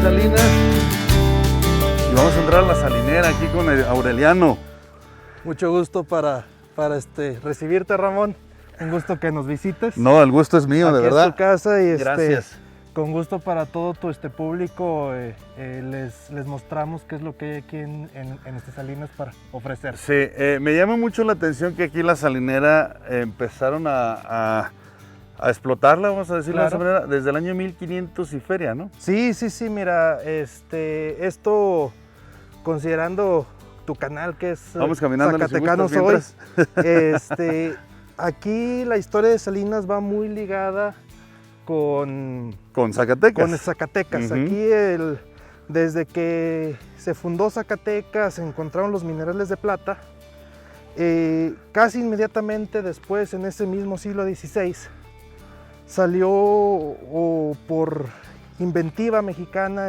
Salinas y vamos a entrar a la salinera aquí con Aureliano. Mucho gusto para recibirte, Ramón. Un gusto que nos visites. No, el gusto es mío, aquí de verdad. Es tu casa y gracias. Con gusto para todo tu público les mostramos qué es lo que hay aquí en Salinas para ofrecer. Sí, me llama mucho la atención que aquí la salinera empezaron a explotarla, vamos a decirlo de esa manera, desde el año 1500 y feria, ¿no? Sí, mira, esto considerando tu canal que es Vamos caminando, Zacatecano Soy, aquí la historia de Salinas va muy ligada con Zacatecas. Con Zacatecas. Aquí desde que se fundó Zacatecas se encontraron los minerales de plata. Casi inmediatamente después, en ese mismo siglo XVI, salió por inventiva mexicana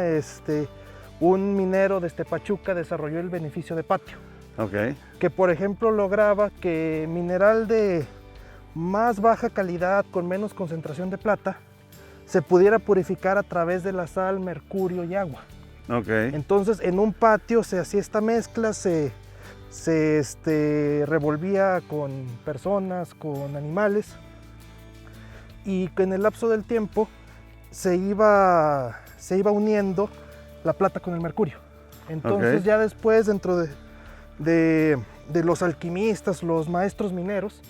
un minero desde Pachuca desarrolló el beneficio de patio. Okay. Que por ejemplo lograba que mineral de más baja calidad con menos concentración de plata se pudiera purificar a través de la sal, mercurio y agua. Okay. Entonces en un patio se hacía esta mezcla, se revolvía con personas, con animales, y en el lapso del tiempo se iba uniendo la plata con el mercurio. Entonces ya después, dentro de los alquimistas, los maestros mineros,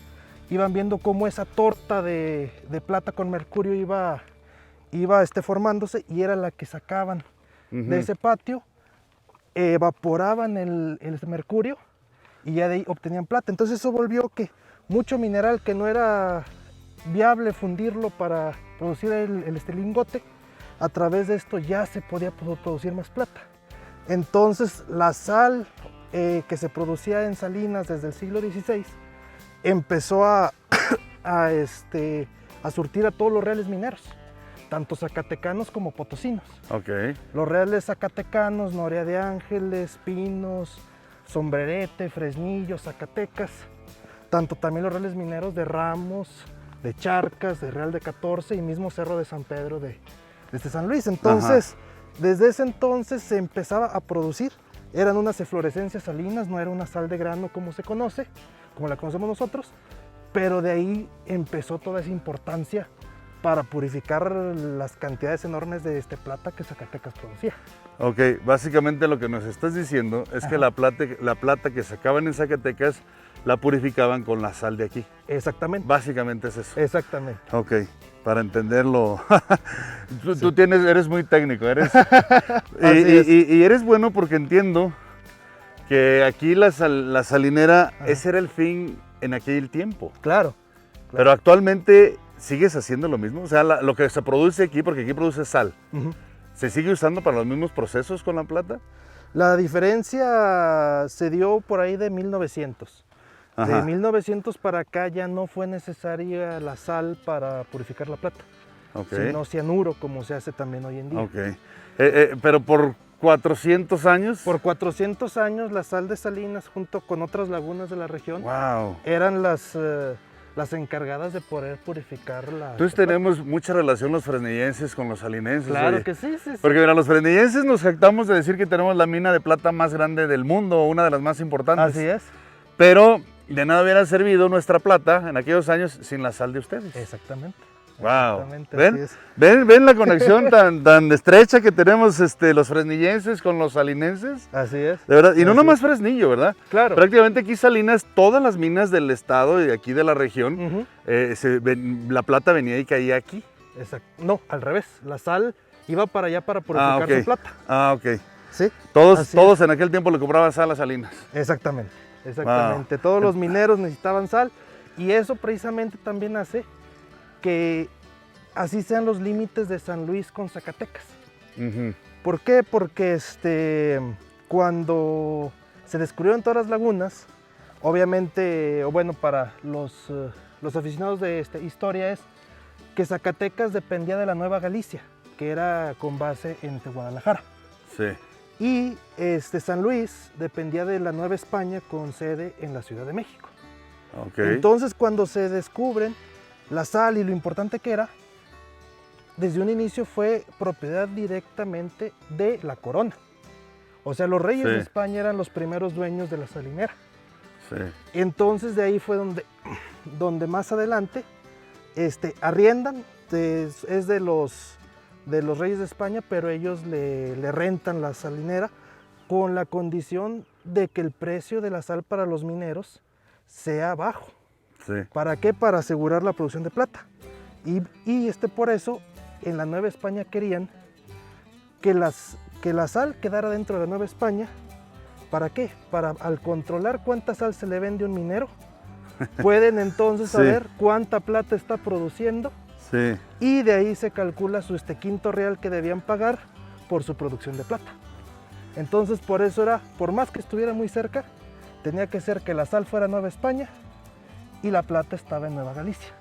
iban viendo cómo esa torta de plata con mercurio iba formándose, y era la que sacaban de ese patio, evaporaban el mercurio y ya de ahí obtenían plata. Entonces eso volvió que mucho mineral que no era viable fundirlo para producir el lingote, a través de esto ya se podía producir más plata. Entonces la sal que se producía en Salinas desde el siglo XVI empezó a surtir a todos los reales mineros, tanto zacatecanos como potosinos. Okay. Los reales zacatecanos, Noria de Ángeles, Pinos, Sombrerete, Fresnillo, Zacatecas, tanto también los reales mineros de Ramos, de Charcas, de Real de 14 y mismo Cerro de San Pedro de San Luis. Entonces, desde ese entonces se empezaba a producir. Eran unas eflorescencias salinas, no era una sal de grano como se conoce, como la conocemos nosotros, pero de ahí empezó toda esa importancia para purificar las cantidades enormes de plata que Zacatecas producía. Ok, básicamente lo que nos estás diciendo es que la plata que sacaban en Zacatecas la purificaban con la sal de aquí. Exactamente. Básicamente es eso. Exactamente. Ok, para entenderlo. Tú eres muy técnico, y eres bueno, porque entiendo que aquí la salinera, ese era el fin en aquel tiempo. Claro. Pero actualmente sigues haciendo lo mismo, o sea, lo que se produce aquí, porque aquí produce sal, ¿se sigue usando para los mismos procesos con la plata? La diferencia se dio por ahí de 1900. De 1900 para acá ya no fue necesaria la sal para purificar la plata, sino cianuro, como se hace también hoy en día. Pero por 400 años. Por 400 años la sal de Salinas, junto con otras lagunas de la región, eran las encargadas de poder purificar la Entonces tenemos mucha relación los fresnillenses con los salinenses. Claro que sí. Porque mira, los fresnillenses nos jactamos de decir que tenemos la mina de plata más grande del mundo, una de las más importantes. Así es. Pero de nada hubiera servido nuestra plata en aquellos años sin la sal de ustedes. Exactamente. Wow. ¿Ven la conexión tan estrecha que tenemos los fresnillenses con los salinenses? Así es. De verdad. Y no nomás Fresnillo, ¿verdad? Claro. Prácticamente aquí Salinas, todas las minas del estado y de aquí de la región, la plata venía y caía aquí. Exacto. No, al revés. La sal iba para allá para purificar su plata. Ok. Sí. Todos en aquel tiempo le cobraban sal a Salinas. Exactamente. Todos los mineros necesitaban sal, y eso precisamente también hace que así sean los límites de San Luis con Zacatecas. ¿Por qué? Porque cuando se descubrieron todas las lagunas, obviamente, para los aficionados de historia, es que Zacatecas dependía de la Nueva Galicia, que era con base en Guadalajara. Sí. Y San Luis dependía de la Nueva España, con sede en la Ciudad de México. Entonces, cuando se descubren la sal y lo importante que era, desde un inicio fue propiedad directamente de la corona. O sea, los reyes Sí. de España eran los primeros dueños de la salinera. Sí. Entonces de ahí fue donde más adelante arriendan, es de los reyes de España, pero ellos le rentan la salinera con la condición de que el precio de la sal para los mineros sea bajo. Sí. ¿Para qué? Para asegurar la producción de plata. Y por eso en la Nueva España querían que la sal quedara dentro de la Nueva España. ¿Para qué? Para al controlar cuánta sal se le vende a un minero, pueden entonces Sí. saber cuánta plata está produciendo Sí. y de ahí se calcula su quinto real que debían pagar por su producción de plata. Entonces por eso era, por más que estuviera muy cerca, tenía que ser que la sal fuera Nueva España y la plata estaba en Nueva Galicia.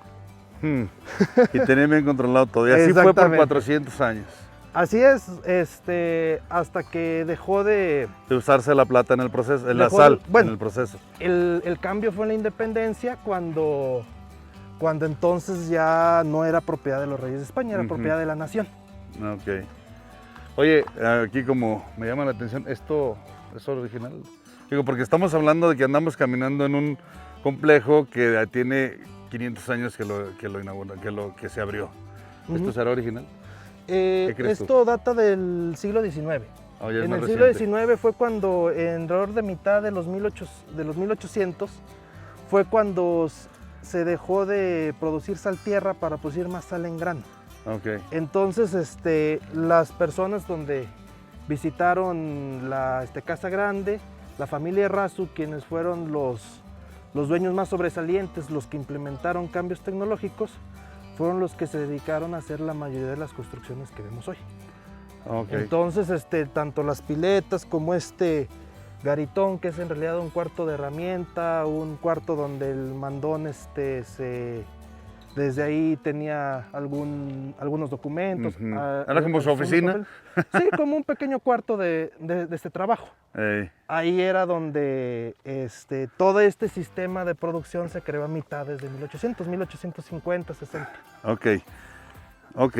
Y tenía bien controlado todo. Y así fue por Exactamente. 400 años. Así es, hasta que dejó De usarse la plata en el proceso, la Dejó sal bueno. en el proceso. el cambio fue en la independencia cuando entonces ya no era propiedad de los reyes de España, era Ujú. propiedad de la nación. Ok. Oye, aquí como me llama la atención, ¿esto es original? Digo, porque estamos hablando de que andamos caminando en un complejo que tiene 500 años que se abrió. ¿Esto Ujú. será original? ¿Qué crees tú? Esto data del siglo XIX. Oh, ya es En más el siglo reciente. XIX fue cuando, alrededor de mitad de los 1800, fue cuando se dejó de producir sal tierra para producir más sal en grano. Ok. Entonces, las personas donde visitaron la Casa Grande, la familia Errázuriz, quienes fueron los dueños más sobresalientes, los que implementaron cambios tecnológicos, fueron los que se dedicaron a hacer la mayoría de las construcciones que vemos hoy. Ok. Entonces, tanto las piletas como garitón, que es en realidad un cuarto de herramienta, un cuarto donde el mandón desde ahí tenía algunos documentos. Ujú. Era como su oficina. Sí, como un pequeño cuarto de este trabajo. Ey. Ahí era donde todo este sistema de producción se creó a mitades de 1850, 60. Ok. Ok.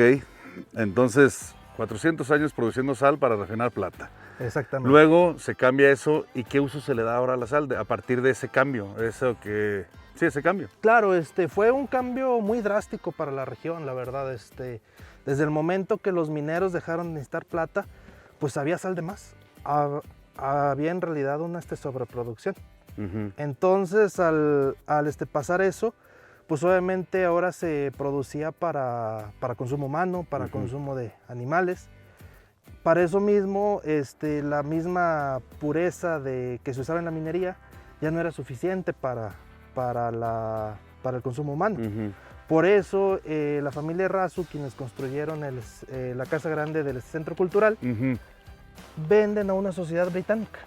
Entonces, 400 años produciendo sal para refinar plata. Exactamente. Luego se cambia eso y ¿qué uso se le da ahora a la sal a partir de ese cambio? Sí, ese cambio. Claro, fue un cambio muy drástico para la región, la verdad. Desde el momento que los mineros dejaron de necesitar plata, pues había sal de más. Había en realidad una sobreproducción. Ujú. Entonces, al pasar eso, pues obviamente ahora se producía para consumo humano, para Ujú. consumo de animales. Para eso mismo, la misma pureza que se usaba en la minería ya no era suficiente para el consumo humano. Ujú. Por eso la familia Errázuriz, quienes construyeron la Casa Grande del Centro Cultural, Ujú. venden a una sociedad británica.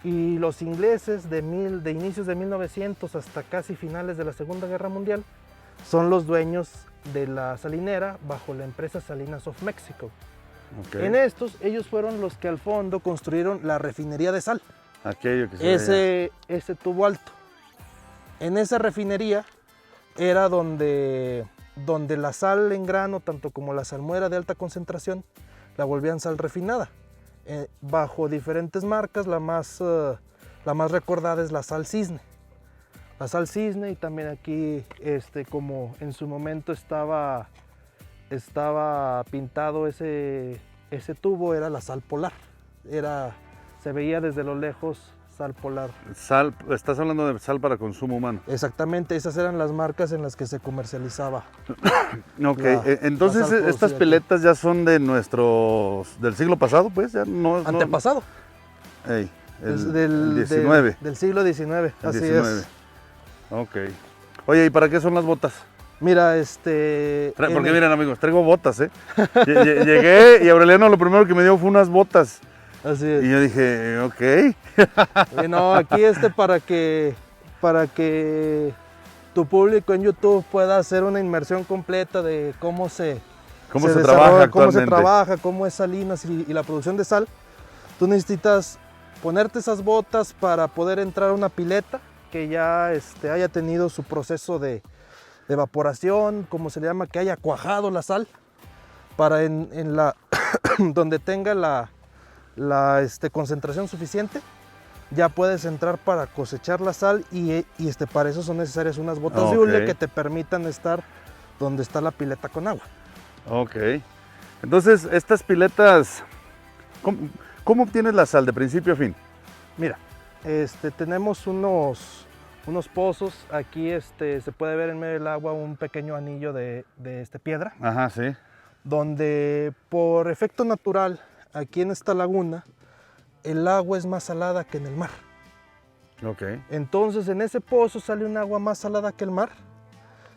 Y los ingleses de inicios de 1900 hasta casi finales de la Segunda Guerra Mundial son los dueños de la salinera bajo la empresa Salinas of Mexico. Ok. En estos, ellos fueron los que al fondo construyeron la refinería de sal, Aquello que se veía. ese tubo alto. En esa refinería era donde la sal en grano, tanto como la salmuera de alta concentración, la volvían sal refinada. Bajo diferentes marcas, la más recordada es la sal Cisne. La sal Cisne, y también aquí, como en su momento estaba pintado ese tubo, era la sal polar. Se veía desde lo lejos sal polar. Sal, estás hablando de sal para consumo humano. Exactamente, esas eran las marcas en las que se comercializaba. Ok, La entonces sal estas producida piletas ya son del siglo pasado, pues, ya no. Antepasado. Ey, Es el 19. Del siglo XIX, El así 19. es. Ok. Oye, ¿y para qué son las botas? Mira, Porque miren, amigos, traigo botas, ¿eh? Llegué y Aureliano lo primero que me dio fue unas botas. Así es. Y yo dije, ok. No, aquí para que tu público en YouTube pueda hacer una inmersión completa de cómo se trabaja cómo se actualmente. trabaja, cómo es Salinas y la producción de sal. Tú necesitas ponerte esas botas para poder entrar a una pileta que ya haya tenido su proceso de evaporación, como se le llama, que haya cuajado la sal. para en la donde tenga la concentración suficiente, ya puedes entrar para cosechar la sal y para eso son necesarias unas botas de hule que te permitan estar donde está la pileta con agua. Ok. Entonces, estas piletas, ¿cómo obtienes la sal de principio a fin? Mira, tenemos unos pozos. Aquí se puede ver en medio del agua un pequeño anillo de piedra. Ajá, sí. Donde por efecto natural, aquí en esta laguna, el agua es más salada que en el mar. Ok. Entonces en ese pozo sale un agua más salada que el mar,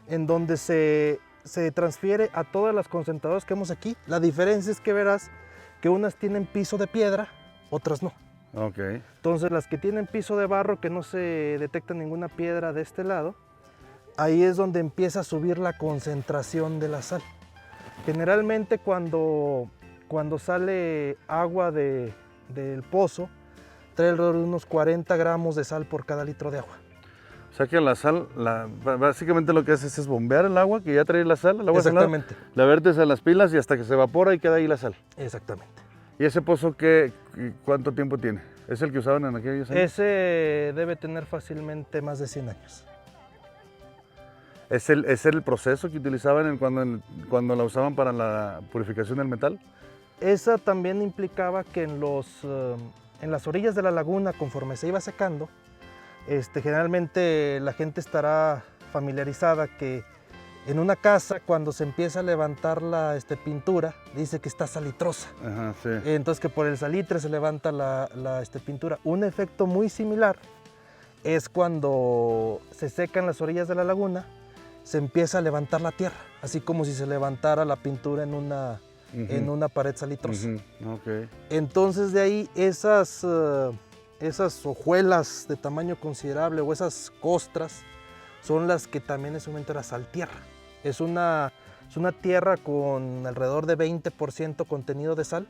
en donde se transfiere a todas las concentradoras que vemos aquí. La diferencia es que verás que unas tienen piso de piedra, otras no. Ok. Entonces las que tienen piso de barro, que no se detecta ninguna piedra de este lado, ahí es donde empieza a subir la concentración de la sal. Generalmente cuando sale agua del pozo, trae alrededor de unos 40 gramos de sal por cada litro de agua. O sea que la sal, básicamente lo que haces es bombear el agua, que ya trae la sal, el agua Exactamente. salada, la vertes a las pilas y hasta que se evapora y queda ahí la sal. Exactamente. ¿Y ese pozo cuánto tiempo tiene? ¿Es el que usaban en aquellos años? Ese debe tener fácilmente más de 100 años. ¿Es el proceso que utilizaban cuando la usaban para la purificación del metal? Esa también implicaba que en las orillas de la laguna, conforme se iba secando, generalmente la gente estará familiarizada que en una casa, cuando se empieza a levantar la pintura, dice que está salitrosa. Ajá, sí. Entonces que por el salitre se levanta la pintura. Un efecto muy similar es cuando se secan las orillas de la laguna, se empieza a levantar la tierra, así como si se levantara la pintura en una pared salitrosa. Okay. Entonces de ahí esas hojuelas de tamaño considerable o esas costras son las que también en ese momento era saltierra. Es una tierra con alrededor de 20% contenido de sal.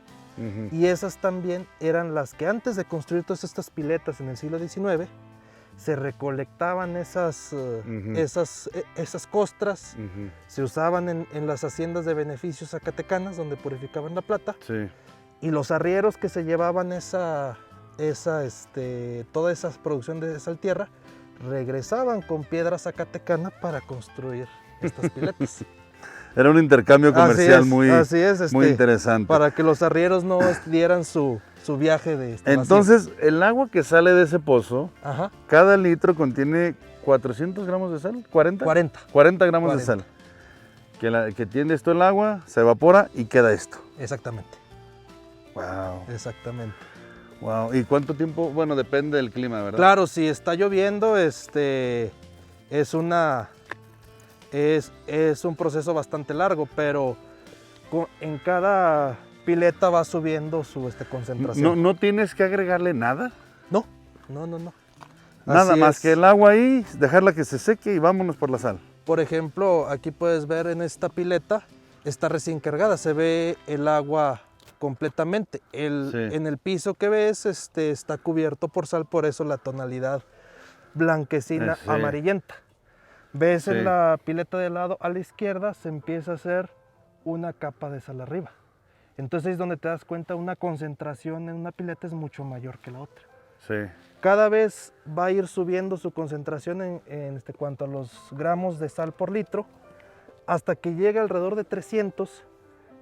Y esas también eran las que antes de construir todas estas piletas en el siglo XIX, se recolectaban esas costras, se usaban en las haciendas de beneficios zacatecanas donde purificaban la plata. Sí. Y los arrieros que se llevaban toda esa producción de saltierra regresaban con piedra zacatecana para construir estas piletas. Era un intercambio comercial muy interesante. Para que los arrieros no dieran su viaje de Entonces, el agua que sale de ese pozo, ajá, cada litro contiene 400 gramos de sal, 40 gramos de sal. Que tiene esto el agua, se evapora y queda esto. Exactamente. Wow. Exactamente. Wow. ¿Y cuánto tiempo? Bueno, depende del clima, ¿verdad? Claro, si está lloviendo, es un proceso bastante largo, pero en cada pileta va subiendo su concentración. ¿No tienes que agregarle nada? No. Nada más que el agua ahí, dejarla que se seque y vámonos por la sal. Por ejemplo, aquí puedes ver en esta pileta, está recién cargada, se ve el agua completamente. En el piso que ves está cubierto por sal, por eso la tonalidad blanquecina amarillenta. Ves en la pileta de lado a la izquierda se empieza a hacer una capa de sal arriba. Entonces es donde te das cuenta, una concentración en una pileta es mucho mayor que la otra. Sí. Cada vez va a ir subiendo su concentración en cuanto a los gramos de sal por litro, hasta que llega alrededor de 300,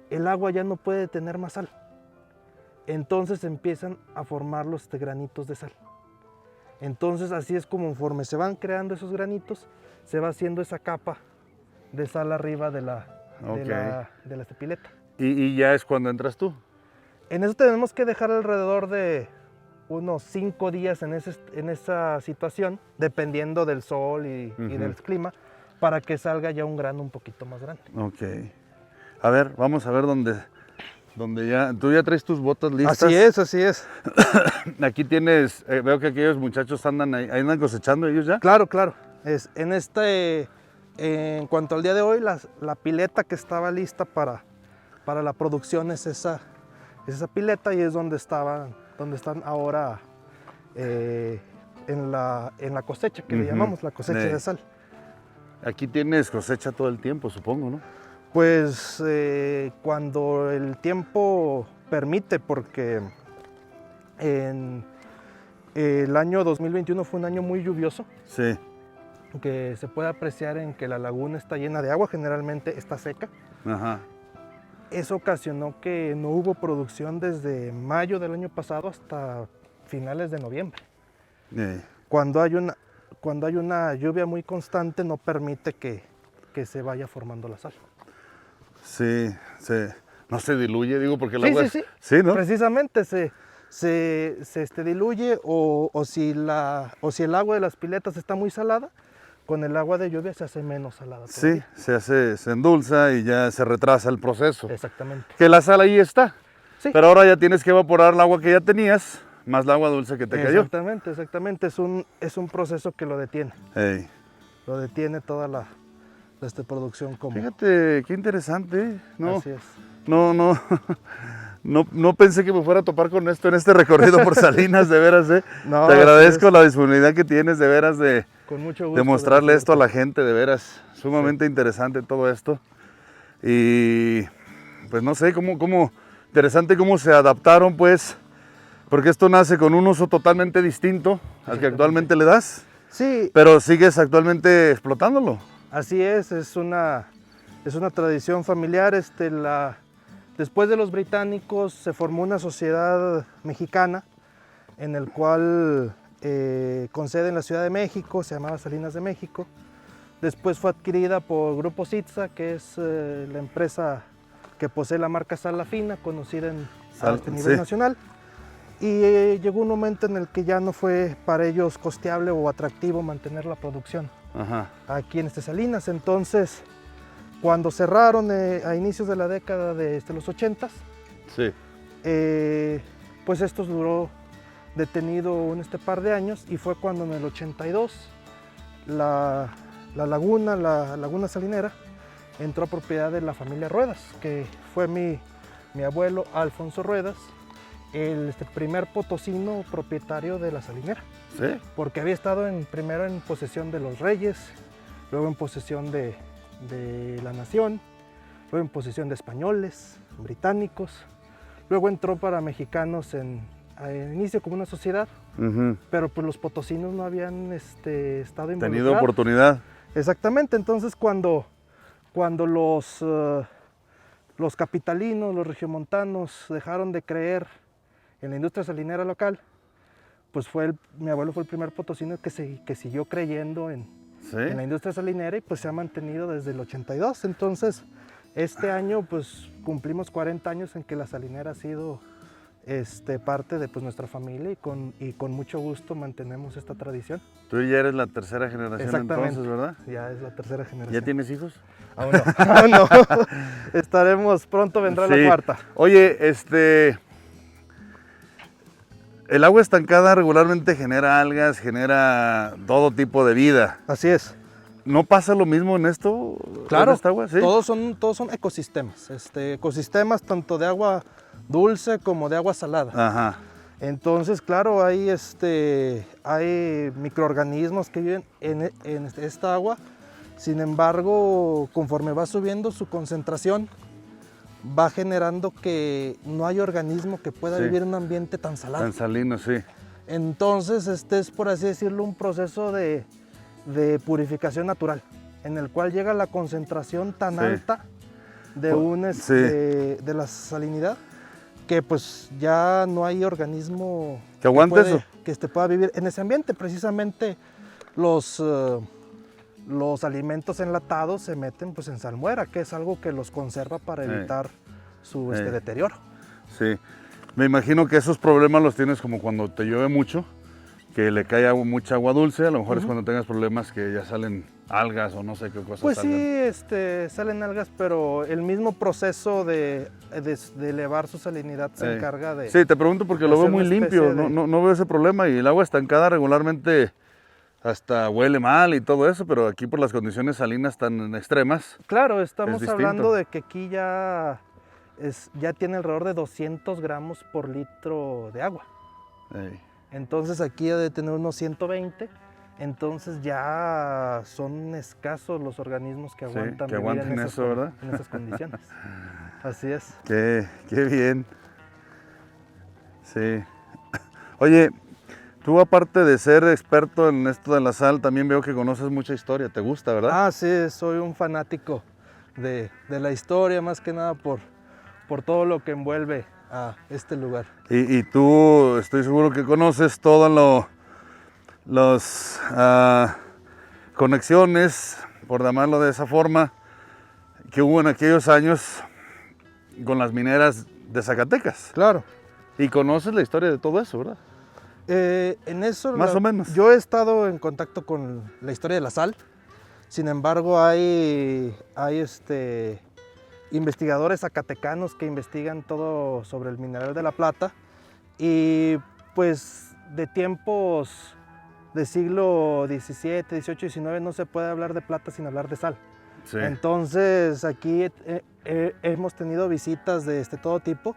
el agua ya no puede tener más sal. Entonces empiezan a formar los granitos de sal. Entonces así es como conforme se van creando esos granitos, se va haciendo esa capa de sal arriba de la pileta. ¿Y ya es cuando entras tú? En eso tenemos que dejar alrededor de unos 5 días en esa situación, dependiendo del sol y del clima, para que salga ya un grano un poquito más grande. Ok. A ver, vamos a ver dónde tú ya traes tus botas listas. Así es. Aquí tienes, veo que aquellos muchachos andan cosechando ellos ya. Claro. En cuanto al día de hoy, la pileta que estaba lista para la producción es esa pileta, y es donde están ahora en la cosecha, que le llamamos la cosecha de sal. Aquí tienes cosecha todo el tiempo, supongo, ¿no? Pues cuando el tiempo permite, porque en el año 2021 fue un año muy lluvioso, Sí. que se puede apreciar en que la laguna está llena de agua, generalmente está seca. Ajá. Eso ocasionó que no hubo producción desde mayo del año pasado hasta finales de noviembre. Cuando hay una lluvia muy constante, no permite que se vaya formando la sal. Sí, no se diluye, digo, porque el Sí, agua sí, sí. Sí, ¿no? Precisamente se diluye, o si el agua de las piletas está muy salada, con el agua de lluvia se hace menos salada Sí, todavía. se endulza y ya se retrasa el proceso. Exactamente. Que la sal ahí está, Sí. pero ahora ya tienes que evaporar el agua que ya tenías, más el agua dulce que te cayó. Exactamente. Es un proceso que lo detiene. Ey. Lo detiene toda la producción como. Fíjate, qué interesante, ¿no? Así es. No pensé que me fuera a topar con esto en este recorrido por Salinas, de veras, ¿eh? No, Te así agradezco es. la disponibilidad que tienes, de veras, de Con mucho gusto. mostrarle esto a la gente, de veras. Sumamente interesante todo esto. Y pues no sé, interesante cómo se adaptaron, pues, porque esto nace con un uso totalmente distinto al que actualmente le das, Sí, pero sigues actualmente explotándolo. así es una tradición familiar. Después de los británicos se formó una sociedad mexicana en el cual con sede en la Ciudad de México, se llamaba Salinas de México. Después fue adquirida por Grupo Sitza, que es la empresa que posee la marca Sal La Fina, conocida a este nivel nacional. Y llegó un momento en el que ya no fue para ellos costeable o atractivo mantener la producción aquí en Salinas. Entonces, cuando cerraron a inicios de la década de los 80s, pues esto duró detenido un par de años, y fue cuando en el 82 la laguna salinera entró a propiedad de la familia Ruedas, que fue mi abuelo Alfonso Ruedas, el primer potosino propietario de la salinera. Sí. Porque había estado primero en posesión de los reyes, luego en posesión de la nación, luego en posesión de españoles, británicos, luego entró para mexicanos al inicio como una sociedad, pero pues los potosinos no habían estado involucrados. Tenido oportunidad. Exactamente. Entonces cuando los capitalinos, los regiomontanos dejaron de creer en la industria salinera local, pues mi abuelo fue el primer potosino que siguió creyendo en la industria salinera, y pues se ha mantenido desde el 82. Entonces este año pues cumplimos 40 años en que la salinera ha sido parte de nuestra familia, y con mucho gusto mantenemos esta tradición. Tú ya eres la tercera generación entonces, ¿verdad? Ya es la tercera generación. ¿Ya tienes hijos? Aún no, aún no. Estaremos, pronto vendrá la cuarta. Oye, el agua estancada regularmente genera algas, genera todo tipo de vida. Así es. ¿No pasa lo mismo en esto? Claro, ¿En esta agua? ¿Sí? todos son ecosistemas. Ecosistemas tanto de agua dulce como de agua salada. Ajá. Entonces, claro, hay microorganismos que viven en esta agua. Sin embargo, conforme va subiendo su concentración, va generando que no hay organismo que pueda vivir en un ambiente tan salado. Tan salino, sí. Entonces, es, por así decirlo, un proceso de purificación natural, en el cual llega la concentración tan alta de la salinidad, que pues ya no hay organismo que aguante eso, que pueda vivir en ese ambiente. Precisamente los alimentos enlatados se meten pues en salmuera, que es algo que los conserva para evitar su deterioro. Sí, me imagino que esos problemas los tienes como cuando te llueve mucho, que le cae mucha agua dulce. A lo mejor es cuando tengas problemas que ya salen algas o no sé qué cosas. Pues salgan. Sí, salen algas, pero el mismo proceso de elevar su salinidad se encarga de... Sí, te pregunto porque lo veo muy limpio, no veo ese problema, y el agua estancada regularmente hasta huele mal y todo eso, pero aquí por las condiciones salinas tan extremas. Claro, estamos hablando de que aquí ya tiene alrededor de 200 gramos por litro de agua. Entonces aquí ha de tener unos 120, Entonces ya son escasos los organismos que aguantan, que vivir aguanten eso, ¿verdad? En esas condiciones. Así es. Qué bien. Sí. Oye, tú aparte de ser experto en esto de la sal, también veo que conoces mucha historia. ¿Te gusta, verdad? Ah, sí, soy un fanático de la historia, más que nada por todo lo que envuelve a este lugar. Y tú, estoy seguro que conoces todas las conexiones, por llamarlo de esa forma, que hubo en aquellos años con las mineras de Zacatecas. Claro. Y conoces la historia de todo eso, ¿verdad? En eso, Más o menos. yo he estado en contacto con la historia de la sal. Sin embargo, hay investigadores zacatecanos que investigan todo sobre el mineral de la plata. Y pues de tiempos del siglo XVII, XVIII, XIX no se puede hablar de plata sin hablar de sal. Sí. Entonces aquí hemos tenido visitas de todo tipo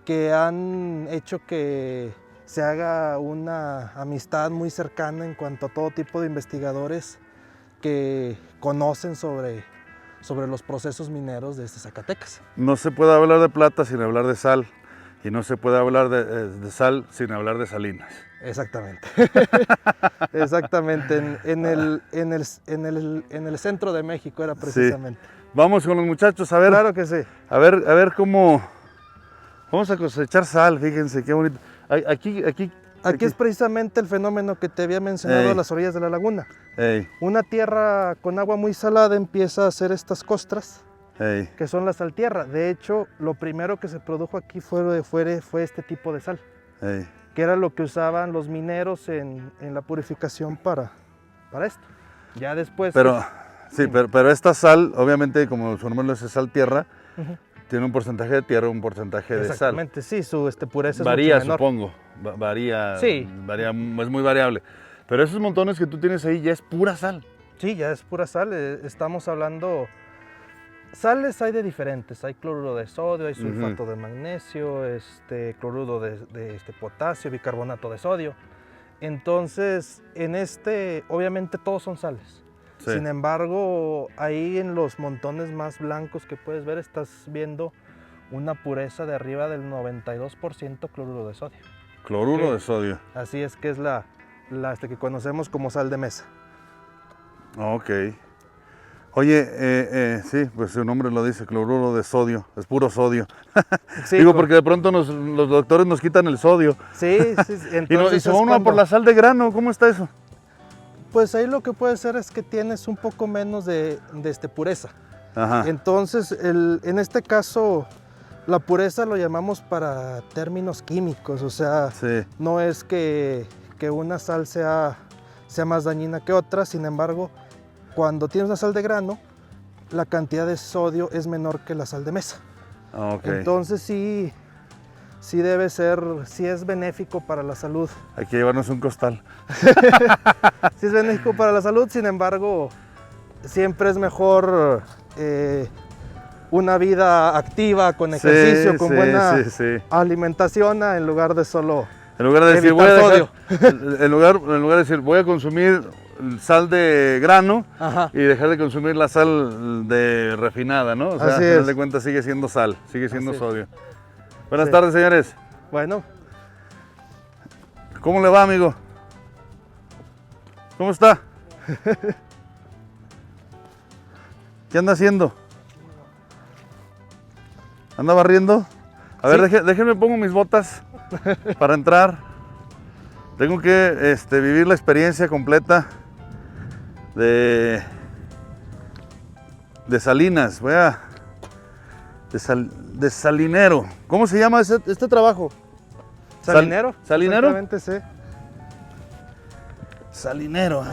que han hecho que se haga una amistad muy cercana en cuanto a todo tipo de investigadores que conocen sobre los procesos mineros de Zacatecas. No se puede hablar de plata sin hablar de sal. Y no se puede hablar de sal sin hablar de salinas. Exactamente. Exactamente. En el centro de México era precisamente. Sí. Vamos con los muchachos a ver. Claro que sí. A ver cómo. Vamos a cosechar sal, fíjense qué bonito. Aquí es precisamente el fenómeno que te había mencionado a las orillas de la laguna. Ey. Una tierra con agua muy salada empieza a hacer estas costras, Ey. que son la saltierra. De hecho, lo primero que se produjo aquí fue este tipo de sal, Ey. que era lo que usaban los mineros en la purificación para esto. Ya después... Pero, sí, pero esta sal, obviamente, como su nombre lo dice, sal tierra, tiene un porcentaje de tierra, un porcentaje de sal. Exactamente, sí, su pureza es varía, mucho menor. supongo. Varía, sí. Varía, es muy variable. Pero esos montones que tú tienes ahí ya es pura sal. Sí, ya es pura sal. Estamos hablando... Sales hay de diferentes. Hay cloruro de sodio, hay sulfato de magnesio, cloruro de potasio, bicarbonato de sodio. Entonces, obviamente todos son sales. Sí. Sin embargo, ahí en los montones más blancos que puedes ver, estás viendo una pureza de arriba del 92% cloruro de sodio. Cloruro de sodio. Así es que es la que conocemos como sal de mesa. Ok. Oye, sí, pues su nombre lo dice, cloruro de sodio, es puro sodio. Sí, digo, porque de pronto los doctores nos quitan el sodio. Sí, entonces y se va uno por la sal de grano, ¿cómo está eso? Pues ahí lo que puede ser es que tienes un poco menos de pureza. Ajá. Entonces, en este caso, la pureza lo llamamos para términos químicos, o sea, sí. No es que una sal sea más dañina que otra, sin embargo, cuando tienes una sal de grano, la cantidad de sodio es menor que la sal de mesa. Okay. Entonces sí debe ser, sí es benéfico para la salud. Hay que llevarnos un costal. Sí es benéfico para la salud, sin embargo, siempre es mejor una vida activa, con ejercicio, con buena alimentación, en lugar de solo en lugar de decir, voy a dejar, en lugar de decir, voy a consumir sal de grano. Ajá. Y dejar de consumir la sal de refinada, ¿no? O sea, al final de cuentas sigue siendo sal, sigue siendo sodio. Buenas tardes, señores. Bueno. ¿Cómo le va, amigo? ¿Cómo está? ¿Qué anda haciendo? ¿Anda barriendo? A ver, déjenme pongo mis botas para entrar. Tengo que vivir la experiencia completa de Salinas. De salinero. ¿Cómo se llama este trabajo? ¿Salinero? ¿Salinero? Exactamente, sí. Salinero.